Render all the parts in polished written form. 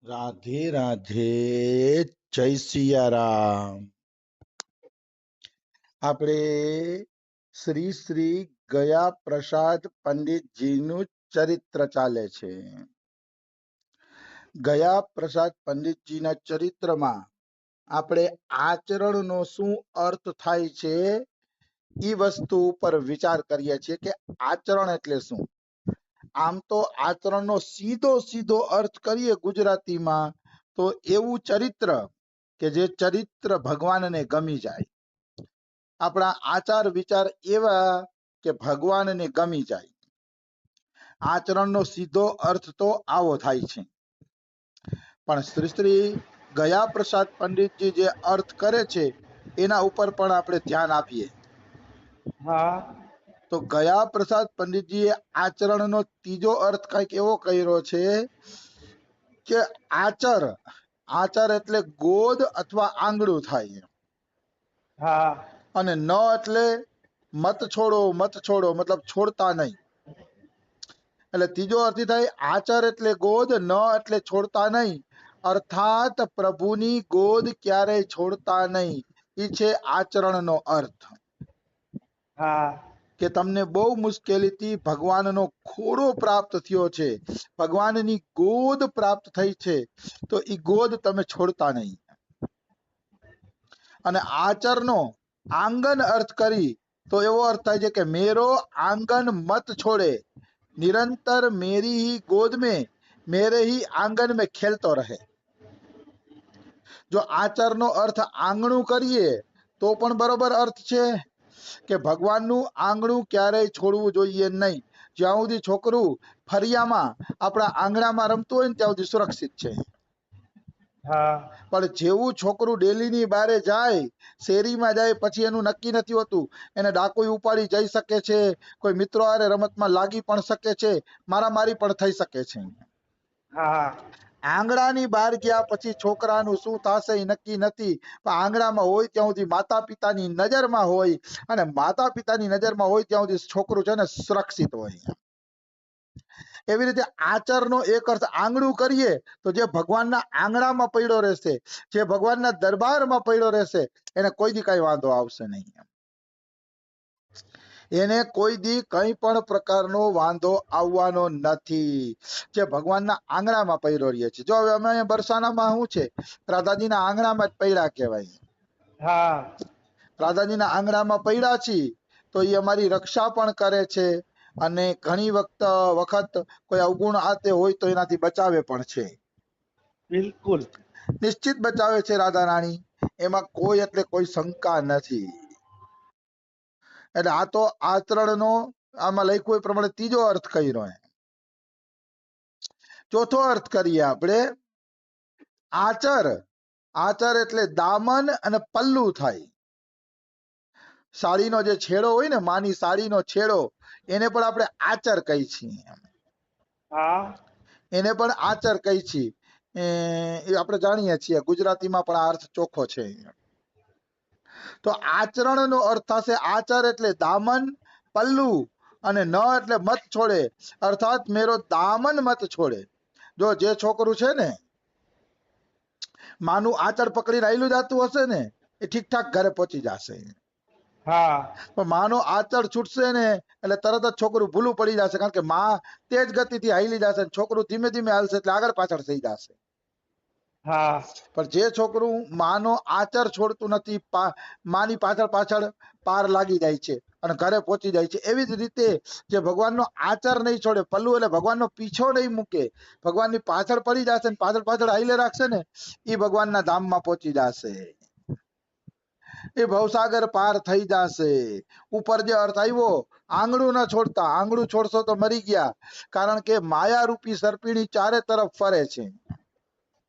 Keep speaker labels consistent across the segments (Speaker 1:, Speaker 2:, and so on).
Speaker 1: રાધે રાધે, જય સિયારામ. આપણે શ્રી શ્રી ગયા પ્રસાદ પંડિતજીનું ચરિત્ર ચાલે છે. ગયા પ્રસાદ પંડિતજીના ચરિત્રમાં આપણે આચરણનો શું અર્થ થાય છે એ વસ્તુ ઉપર વિચાર કરીએ છીએ કે આચરણ એટલે શું. આમ તો આચરણનો સીધો સીધો અર્થ કરીએ ગુજરાતીમાં તો એવું ચરિત્ર કે જે ચરિત્ર ભગવાનને ગમી જાય. આપણા આચાર વિચાર એવા કે ભગવાનને ગમી જાય. આચરણનો સીધો અર્થ તો આવો થાય છે. પણ શ્રી શ્રી ગયા પ્રસાદ પંડિતજી જે અર્થ કરે છે એના ઉપર પણ આપણે ધ્યાન આપીએ.
Speaker 2: હા
Speaker 1: તો ગયા પ્રસાદ પંડિતજીએ આચરણનો ત્રીજો અર્થ કંઈક એવો કર્યો છે કે આચર આચર એટલે ગોદ અથવા આંગળું થાય.
Speaker 2: હા
Speaker 1: અને ન એટલે મત છોડો મતલબ છોડતા નહીં. એટલે ત્રીજો અર્થ થાય આચર એટલે ગોદ, ન એટલે છોડતા નહીં. અર્થાત પ્રભુની ગોદ ક્યારેય છોડતા નહીં. એ છે આચરણનો અર્થ.
Speaker 2: હા
Speaker 1: કે તમને બહુ મુશ્કેલીથી ભગવાનનો ખોડો પ્રાપ્ત થયો છે, ભગવાનની ગોદ પ્રાપ્ત થઈ છે, તો એ ગોદ તમે છોડતા નહીં. અને આચરનો આંગન અર્થ કરી તો એવો અર્થ થાય છે કે મેરો આંગન મત છોડે, નિરંતર મેરી ही गोद में मेरे ही आंगन में खेलतो रहे. જો આચરનો અર્થ આંગણું કરીએ તો પણ બરોબર અર્થ છે કે ભગવાનનું આંગણું ક્યારેય છોડવું જોઈએ નહીં. જ્યાં સુધી છોકરું ફરિયામાં આપણા આંગણામાં રમતું હોય ને ત્યાં સુધી સુરક્ષિત છે.
Speaker 2: હા
Speaker 1: પણ જેવું છોકરું ડેલીની બારે જાય, શેરીમાં જાય, પછી એનું નક્કી નથી હોતું. એને ડાકુય ઉપાડી જઈ શકે છે, કોઈ મિત્રો હારે રમતમાં લાગી પણ શકે છે, મારામારી પણ થઈ શકે છે.
Speaker 2: હા
Speaker 1: આંગણાની બહાર ગયા પછી છોકરાનું શું થશે એ નક્કી નથી. પણ આંગણામાં હોય ત્યાં સુધી માતા પિતાની નજરમાં હોય, અને માતા પિતાની નજરમાં હોય ત્યાં સુધી છોકરું છે ને સુરક્ષિત હોય. એવી રીતે આચરનો એક અર્થ આંગણું કરીએ તો જે ભગવાનના આંગણામાં પડ્યો રહેશે, જે ભગવાનના દરબારમાં પડ્યો રહેશે, એને કોઈ દી કઈ વાંધો આવશે નહીં. એને કોઈ દી કઈ પણ પ્રકારનો વાંધો આવવાનો નથી, જે ભગવાનના આંગણામાં પડ્યો રહે છે. જો હવે અમે અહીંયા બરસાનામાં શું છે, રાધાજીના આંગણામાં જ પડ્યા કહેવાય.
Speaker 2: હા
Speaker 1: રાધાજીના આંગણામાં પડ્યા છીએ તો એ અમારી રક્ષા પણ કરે છે, અને ઘણી વખત કોઈ અવગુણ આતે હોય તો એનાથી બચાવે પણ છે.
Speaker 2: બિલકુલ
Speaker 1: નિશ્ચિત બચાવે છે રાધા રાણી, એમાં કોઈ એટલે કોઈ શંકા નથી. એટલે આ તો આચરણનો આમાં લખ્યું એ પ્રમાણે ત્રીજો અર્થ કર્યો. ચોથો અર્થ કરીએ આપણે આચર. આચર એટલે દામન અને પલ્લુ થાય. સાડીનો જે છેડો હોય ને, માની સાડીનો છેડો, એને પણ આપણે આચર કહી છીએ.
Speaker 2: હા
Speaker 1: એને પણ આચર કહી છીએ. એ આપણે જાણીએ છીએ, ગુજરાતીમાં પણ આ અર્થ ચોખ્ખો છે. તો આચરણનો અર્થ થશે આચર એટલે દામન, પલ્લુ, અને ન એટલે મત છોડે, અર્થાત મેરો દામન મત છોડે. જો જે છોકરું છે ને માનું આચર પકડીને આયલું જતું હશે ને, એ ઠીક ઠાક ઘરે પહોંચી જશે.
Speaker 2: હા
Speaker 1: પણ માનો આચર છૂટશે ને એટલે તરત જ છોકરું ભૂલું પડી જશે, કારણ કે માં તેજ ગતિથી હાલી જશે, છોકરું ધીમે ધીમે હાલશે એટલે આગળ પાછળ થઈ જશે.
Speaker 2: હા
Speaker 1: પણ જે છોકરું માનો આચર છોડતું નથી, માની પાછળ પાછળ પાર લાગી જાય છે અને ઘરે પહોંચી જાય છે. એવી જ રીતે જે ભગવાનનો આચર નહીં છોડે, પલ્લુ એટલે ભગવાનનો પીછો નહીં મૂકે, ભગવાનની પાછળ પડી જશે ને પાછળ પાછળ હાઈલે રાખશે ને, એ ભગવાનના ધામમાં પહોંચી જશે, એ ભવસાગર પાર થઈ જશે. ઉપર જે અર્થ આવ્યો આંગળું ન છોડતા, આંગળું છોડશો તો મરી ગયા, કારણ કે માયા રૂપી સર્પિણી ચારે તરફ ફરે છે.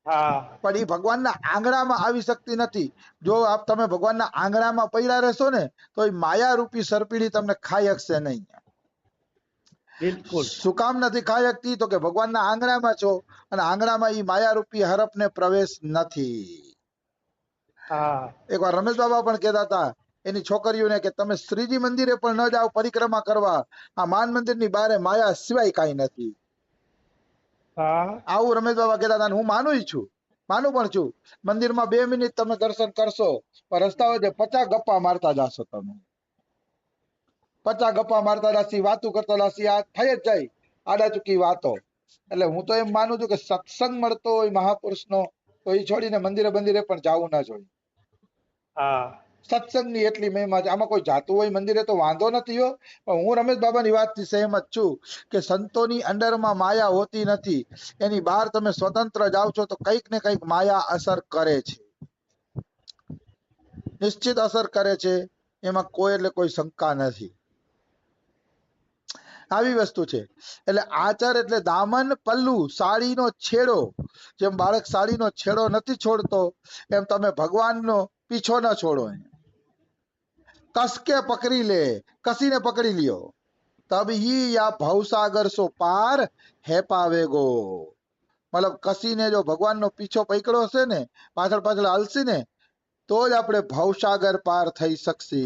Speaker 2: હા
Speaker 1: પણ એ ભગવાનના આંગણામાં આવી શકતી નથી. જો આપ તમે ભગવાનના આંગણામાં પડ્યા રહેશો ને તો એ માયા રૂપી સર્પિણી તમને ખાઈ શકશે નહીં.
Speaker 2: બિલકુલ
Speaker 1: શું કામ નથી ખાઈ શકતી? તો કે ભગવાનના આંગણામાં છો, અને આંગણામાં એ માયા રૂપી હરપને પ્રવેશ નથી.
Speaker 2: હા
Speaker 1: એકવાર રમેશ બાબા પણ કહેતા હતા એની છોકરીઓને કે તમે શ્રીજી મંદિરે પણ ન જાઓ પરિક્રમા કરવા, આ માન મંદિરની બારે માયા સિવાય કાંઈ નથી.
Speaker 2: હા
Speaker 1: આવું રમેશ બાબા કહેતા હતા અને હું માનું પણ છું. મંદિરમાં 2 મિનિટ તમે દર્શન કરશો પણ રસ્તા વચ્ચે 50 ગપ્પા મારતા જાશો તમે. 50 ગપ્પા મારતા જાશી, વાતું કરતા જાશી, આ થઈ જ જાય આડાચૂકી વાતો. એટલે હું તો એમ માનું છું કે સત્સંગ મળતો હોય મહાપુરુષનો તો એ છોડીને મંદિરે બંદિરે પણ જાવું ના જોઈએ.
Speaker 2: હા
Speaker 1: સત્સંગની એટલી મહિમા છે. આમાં કોઈ જાતું હોય મંદિરે તો વાંધો નથી હો, પણ હું રમેશ બાબાની વાતથી સહેમત છું કે સંતોની અંડરમાં માયા હોતી નથી. એની બહાર તમે સ્વતંત્ર જાઓ છો તો કંઈક ને કંઈક માયા અસર કરે છે, નિશ્ચિત અસર કરે છે. એમાં કોઈ એટલે કોઈ શંકા નથી. આવી વસ્તુ છે. એટલે આચર એટલે દામન, પલ્લુ, સાડીનો છેડો. જેમ બાળક સાડીનો છેડો નથી છોડતો એમ તમે ભગવાનનો પીછો ન છોડો. કસકે પકડી લે, કસીને પકડી લ્યો. તબ હી યા ભવસાગર સો પાર હે પાવેગો. મતલબ કસીને જો ભગવાનનો પીછો પકડ્યો હશે ને, પાછળ પાછળ હાલશી ને, તો જ આપણે ભવસાગર પાર થઈ શકશે.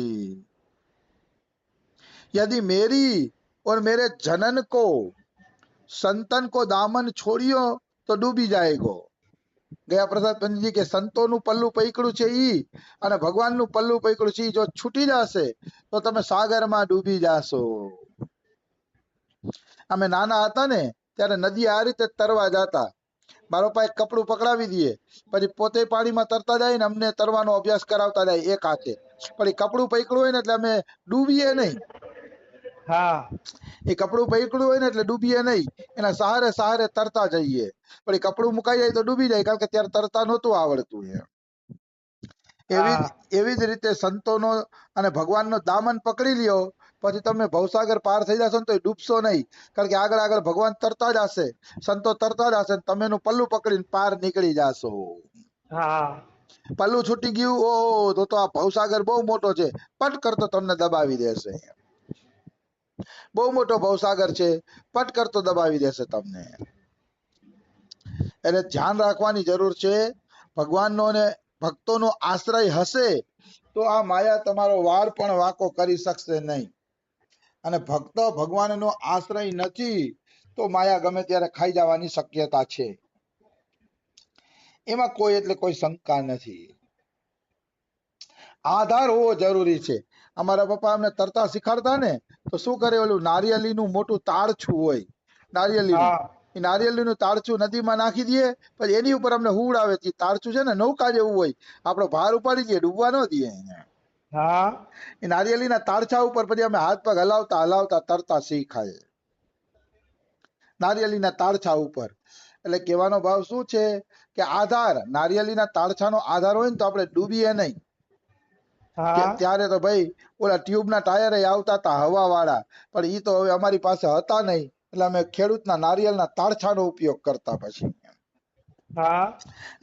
Speaker 1: यदि मेरी और मेरे जनन को संतन को दामन छोड़ियो तो डूबी जाएगो. ગયા પ્રસાદ પંતજી કે સંતોનું પલ્લું પકડ્યું છે ઈ અને ભગવાનનું પલ્લું પકડ્યું છે ઈ જો છૂટી જશે તો તમે સાગરમાં ડૂબી જાશો. અમે નાના હતા ને ત્યારે નદી આ રીતે તરવા જતા. મારો પાસે કપડું પકડાવી દઈએ, પછી પોતે પાણીમાં તરતા જાય ને અમને તરવાનો અભ્યાસ કરાવતા જાય એક હાથે. પણ એ કપડું પકડ્યું હોય ને એટલે અમે ડૂબીએ નહીં.
Speaker 2: હા
Speaker 1: એ કપડું પકડ્યું હોય ને એટલે ડૂબીએ નહીં, એના સહારે સહારે તરતા જઈએ. પણ એ કપડું મુકાઈ જાય તો ડૂબી જાય, કારણ કે ત્યારે તરતા નહોતું આવડતું.
Speaker 2: હા
Speaker 1: એવી જ રીતે સંતોનો અને ભગવાનનો દામન પકડી લ્યો પછી તમે ભવસાગર પાર થઈ જશો ને તો ડૂબશો નહીં, કારણ કે આગળ આગળ ભગવાન તરતા જ હશે, સંતો તરતા જ હશે, તમે એનું પલ્લું પકડીને પાર નીકળી જાશો.
Speaker 2: હા
Speaker 1: પલ્લું છૂટી ગયું, ઓ તો આ ભવસાગર બહુ મોટો છે, પટ કરતો તમને દબાવી દેશે. બહુ મોટો ભવસાગર છે, પટ કરતો દબાવી દેશે તમને. એટલે ધ્યાન રાખવાની જરૂર છે. ભગવાનનો અને ભક્તોનો આશ્રય હશે તો આ માયા તમારો વાળ પણ વાંકો કરી શકશે નહીં. અને ભક્ત ભગવાનનો આશ્રય નથી તો માયા ગમે ત્યારે ખાઈ જવાની શક્યતા છે. એમાં કોઈ એટલે કોઈ શંકા નથી. આધાર હોવો જરૂરી છે. અમારા પપ્પા અમને તરતા શીખવાડતા ને તો શું કરે, ઓલું નારિયેળીનું મોટું તાળછું હોય, નારિયેળીનું,
Speaker 2: હા
Speaker 1: એ નારિયેળીનું તાળછું નદીમાં નાખી દઈએ પછી એની ઉપર અમને હુવડાવે. તાળછું છે ને નૌકા જેવું હોય, આપણો ભાર ઉપાડી દઈએ, ડૂબવા ન દઈએ.
Speaker 2: હા
Speaker 1: એ નારિયેળીના તાળછા ઉપર પછી અમે હાથ પગ હલાવતા હલાવતા તરતા શીખાય, નારિયેળીના તાળછા ઉપર. એટલે કહેવાનો ભાવ શું છે કે આધાર, નારિયેળીના તાળછાનો આધાર હોય ને તો આપણે ડૂબીએ નહીં.
Speaker 2: હા
Speaker 1: ત્યારે તો ભાઈ ઓલા ટ્યુબના ટાયર આવતા હતા હવા વાળા, પણ ઈ તો હવે અમારી પાસે હતા નહીં, એટલે અમે ખેડૂતના નારિયેળના તાળછાનો ઉપયોગ કરતા. પછી
Speaker 2: હા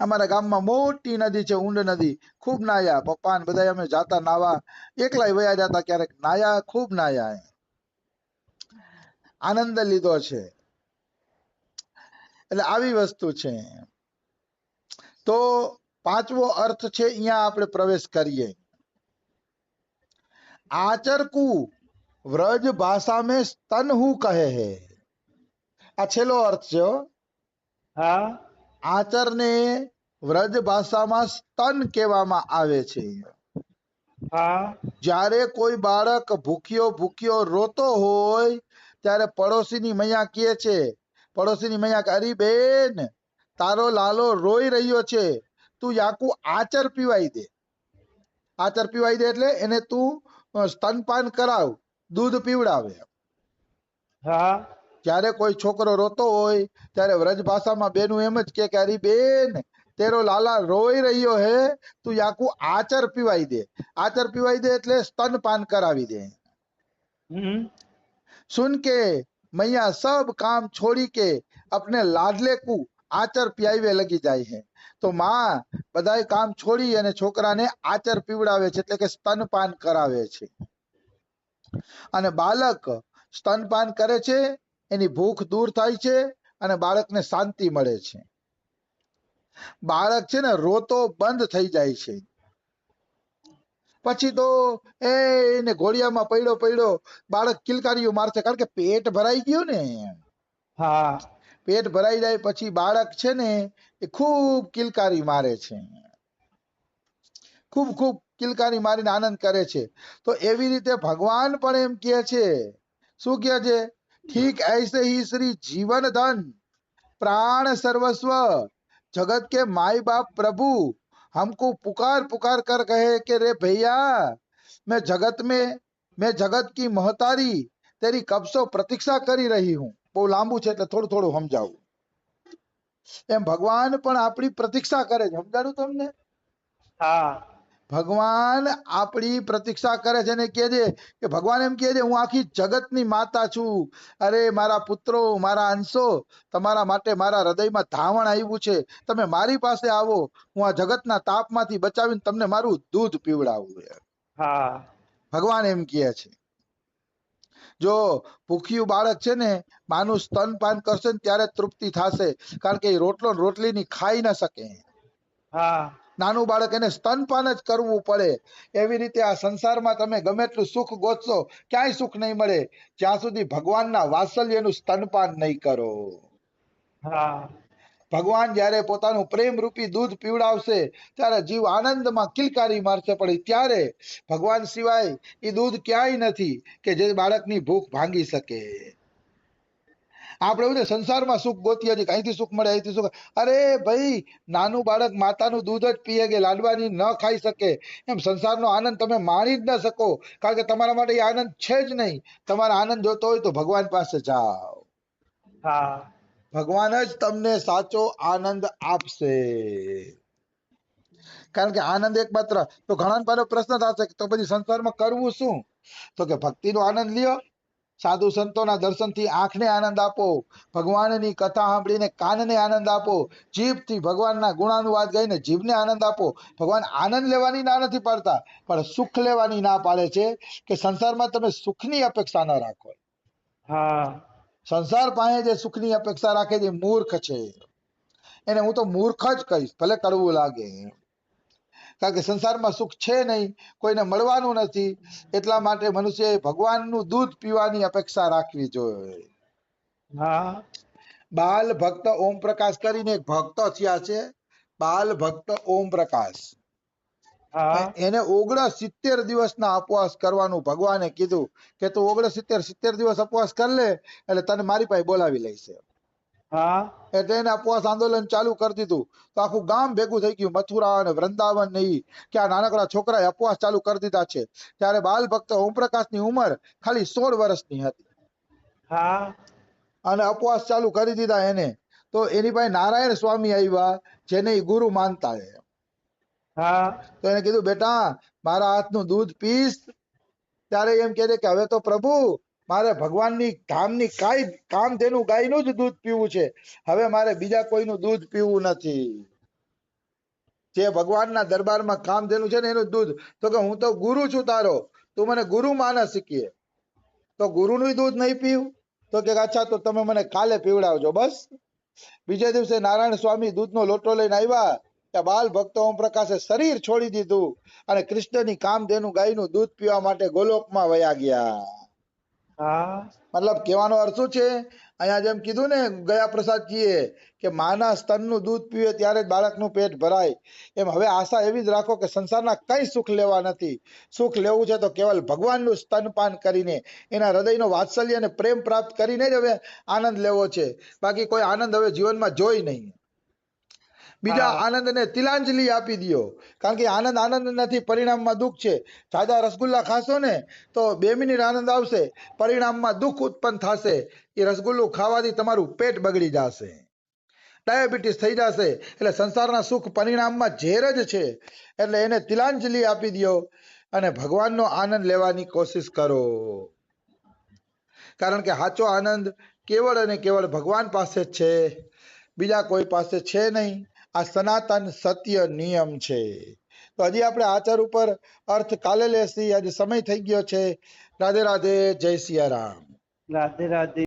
Speaker 1: અમારા ગામમાં મોટી નદી છે, ઊંડ નદી, ખૂબ નાયા. પપ્પા ને બધા અમે જાતા નાવા, એકલાય વયા જતા, ક્યારેક નાયા, ખૂબ નાયા, આનંદ લીધો છે. એટલે આવી વસ્તુ છે. તો પાંચમો અર્થ છે, અહીંયા આપણે પ્રવેશ કરીએ. आचर को व्रज भाषा में स्तन हु कहे है. આ છેલ્લો અર્થ છે.
Speaker 2: હા
Speaker 1: આચર ને વ્રજ ભાષામાં સ્તન કહેવામાં આવે છે.
Speaker 2: હા
Speaker 1: જ્યારે કોઈ બાળક ભૂખ્યો ભૂખ્યો રોતો હોય ત્યારે પડોશીની મૈયા કહે છે, પડોશીની મૈયા કે અરી બેન તારો લાલો રોઈ રહ્યો છે, તું યાકુ આચર પીવાઈ દે. આચર પીવાઈ દે એટલે એને તું સ્તનપાન કરાવ, દૂધ પીવડાવે.
Speaker 2: હા
Speaker 1: જ્યારે કોઈ છોકરો રોતો હોય ત્યારે વ્રજ ભાષામાં બેનું એમ જ કે અરી બેન તેરો લાલા રોઈ રહ્યો હે, તું યાકુ આચર પીવાઈ દે. આચર પીવાઈ દે એટલે સ્તનપાન કરાવી દે.
Speaker 2: હમ
Speaker 1: सुन के मैया सब काम छोड़ी के अपने लाडले को आचर पियावे लगी જાય है. તો માં બધાય કામ છોડી અને છોકરાને આચર પીવડાવે છે, એટલે કે સ્તનપાન કરાવે છે. અને બાળક સ્તનપાન કરે છે, એની ભૂખ દૂર થાય છે અને બાળકને શાંતિ મળે છે. બાળક છે ને રોતો બંધ થઈ જાય છે. પછી તો એને ઘોડિયામાં પડ્યો પડ્યો બાળક કિલકારીઓ મારશે, કારણ કે પેટ ભરાઈ ગયું ને.
Speaker 2: હા
Speaker 1: પેટ ભરાઈ જાય પછી બાળક છે ને એ ખૂબ કિલકારી મારે છે, ખૂબ ખૂબ કિલકારી મારીને આનંદ કરે છે. તો એવી રીતે ભગવાન પણ એમ કહે છે, શું કહે છે? ઠીક ऐसे ही श्री जीवन धन प्राण सर्वस्व जगत के माई बाप प्रभु हमको पुकार पुकार कर कहे कि रे भैया मैं जगत की महतारी तेरी कब से प्रतीक्षा કરી રહી હું. બહુ લાંબુ છે એટલે થોડું થોડું સમજાવું. એમ ભગવાન પણ આપણી પ્રતીક્ષા કરે છે. સમજાણું તમને?
Speaker 2: હા
Speaker 1: ભગવાન આપણી પ્રતીક્ષા કરે છે ને કહે છે કે ભગવાન એમ કહે છે હું આખી જગતની માતા છું. અરે મારા પુત્રો, મારા અંશો, તમારા માટે મારા હૃદયમાં ધાવણ આવ્યું છે. તમે મારી પાસે આવો, હું આ જગતના તાપમાંથી બચાવીને તમને મારું દૂધ પીવડાવું.
Speaker 2: હા
Speaker 1: ભગવાન એમ કહે છે. જો ભૂખ્યું બાળક છે ને માનું સ્તનપાન કરશે ને ત્યારે તૃપ્તિ થશે, કારણ કે એ રોટલો રોટલીની ખાઈ ન શકે.
Speaker 2: હા
Speaker 1: નાનું બાળક એને સ્તનપાન જ કરવું પડે. એવી રીતે આ સંસારમાં તમે ગમે એટલું સુખ ગોતશો, ક્યાંય સુખ નહીં મળે જ્યાં સુધી ભગવાનના વાત્સલ્યનું સ્તનપાન નહીં કરો.
Speaker 2: હા
Speaker 1: ભગવાન જ્યારે પોતાનું પ્રેમ રૂપી દૂધ પીવડાવશે ત્યારે જીવ આનંદમાં કિલકારી મારશે, પણ ત્યારે ભગવાન સિવાય એ દૂધ ક્યાંય નથી કે જે બાળકની ભૂખ ભાંગી શકે. આપણે એવું ને સંસારમાં સુખ ગોતીએ છીએ, અહીંથી સુખ મળે, અહીંથી સુખ. અરે ભાઈ, નાનું બાળક માતાનું દૂધ જ પીએ કે લાડવાની ન ખાઈ શકે, એમ સંસારનો આનંદ તમે માણી જ ન શકો, કારણ કે તમારા માટે એ આનંદ છે જ નહીં. તમારે આનંદ જોતો હોય તો ભગવાન પાસે જાઓ.
Speaker 2: હા
Speaker 1: ભગવાન જ તમને સાચો આનંદ આપશે. કારણ કે આનંદ એકમાત્ર. તો ઘણા પર પ્રશ્ન થશે તો પછી સંસારમાં કરવું શું? તો કે ભક્તિનો આનંદ લ્યો, સાધુ સંતોના દર્શનથી આંખને આનંદ આપો, ભગવાનની કથા સાંભળીને કાનને આનંદ આપો, જીભથી ભગવાનના ગુણાનુવાદ ગાઈને જીભને આનંદ આપો. ભગવાન આનંદ લેવાની ના નથી પાડતા, પણ સુખ લેવાની ના પાડે છે કે સંસારમાં તમે સુખની અપેક્ષા ન રાખો.
Speaker 2: હા
Speaker 1: સંસાર પાસે જે સુખની અપેક્ષા રાખે છે મૂર્ખ છે. એને હું તો મૂર્ખ જ કહીશ, ભલે કડવું લાગે. કારણ કે સંસારમાં સુખ છે નહીં, કોઈને મળવાનું નથી. એટલા માટે મનુષ્યએ ભગવાનનું દૂધ પીવાની અપેક્ષા રાખવી જોઈએ.
Speaker 2: હા
Speaker 1: બાલ ભક્ત ઓમ પ્રકાશ કરીને એક ભક્ત થયા છે, બાલ ભક્ત ઓમ પ્રકાશ.
Speaker 2: હા
Speaker 1: એને 69 દિવસના ઉપવાસ કરવાનું ભગવાને કીધું કે તું 69 દિવસ ઉપવાસ કર લે એટલે તને મારી પાસે બોલાવી લઈશે.
Speaker 2: હા
Speaker 1: એટલે એને ઉપવાસ આંદોલન ચાલુ કરી દીધું. તો આખું ગામ ભેગું થઈ ગયું, મથુરા અને વૃંદાવન ને ઈ કે આ નાનકડા છોકરાએ ઉપવાસ ચાલુ કરી દીધા છે. ત્યારે બાલ ભક્ત ઓમપ્રકાશની ઉંમર ખાલી 16 વર્ષની હતી
Speaker 2: હા
Speaker 1: અને ઉપવાસ ચાલુ કરી દીધા એને. તો એની પાસે નારાયણ સ્વામી આવ્યા, જેને ઈ ગુરુ માનતા.
Speaker 2: હા
Speaker 1: તો એને કીધું બેટા મારા હાથનું દૂધ પીશ. ત્યારે એમ કહે છે કે હવે તો પ્રભુ મારે ભગવાનની ધામની કામધેનુ ગાયનું જ દૂધ પીવું છે, હવે મારે બીજા કોઈનું દૂધ પીવું નથી. જે ભગવાનના દરબારમાં કામધેનુ છે ને એનું દૂધ. તો કે હું તો ગુરુ છું તારો, તું મને ગુરુ માને શીખીએ, તો ગુરુનું દૂધ નહીં પીવું? તો કે અચ્છા તો તમે મને કાલે પીવડાવજો. બસ બીજે દિવસે નારાયણ સ્વામી દૂધનો લોટો લઈને આવ્યા. ત્યાં બાલ ભક્ત ઓમ પ્રકાશે શરીર છોડી દીધું અને કૃષ્ણની કામધેનુ ગાયનું દૂધ પીવા માટે ગોલોકમાં વયા ગયા.
Speaker 2: હા
Speaker 1: મતલબ કહેવાનો અર્થ શું છે? અહીંયા જેમ કીધું ને ગયા પ્રસાદજીએ કે માના સ્તનનું દૂધ પીવે ત્યારે જ બાળકનું પેટ ભરાય, એમ હવે આશા એવી જ રાખો કે સંસારના કઈ સુખ લેવા નથી. સુખ લેવું છે તો કેવલ ભગવાનનું સ્તનપાન કરીને, એના હૃદયનો વાત્સલ્ય અને પ્રેમ પ્રાપ્ત કરીને જ હવે આનંદ લેવો છે. બાકી કોઈ આનંદ હવે જીવનમાં જોઈ નહીં. બીજા આનંદને તિલાંજલિ આપી દો, કારણ કે આનંદ આનંદ નથી, પરિણામમાં દુઃખ છે. તાજા રસગુલ્લા ખાશો ને તો 2 મિનિટ આનંદ આવશે, પરિણામમાં દુઃખ ઉત્પન્ન થશે. એ રસગુલ્લું ખાવાથી તમારું પેટ બગડી જશે, ડાયાબિટીસ થઈ જશે. એટલે સંસારના સુખ પરિણામમાં ઝેર જ છે. એટલે એને તિલાંજલિ આપી દો અને ભગવાનનો આનંદ લેવાની કોશિશ કરો, કારણ કે સાચો આનંદ કેવળ અને કેવળ ભગવાન પાસે જ છે, બીજા કોઈ પાસે છે નહીં. આ સનાતન સત્ય નિયમ છે. તો હજી આપણે આચાર ઉપર અર્થ કાલે લેશી. આજે સમય થઈ ગયો છે. રાધે રાધે, જય સિયા રામ.
Speaker 2: રાધે રાધે.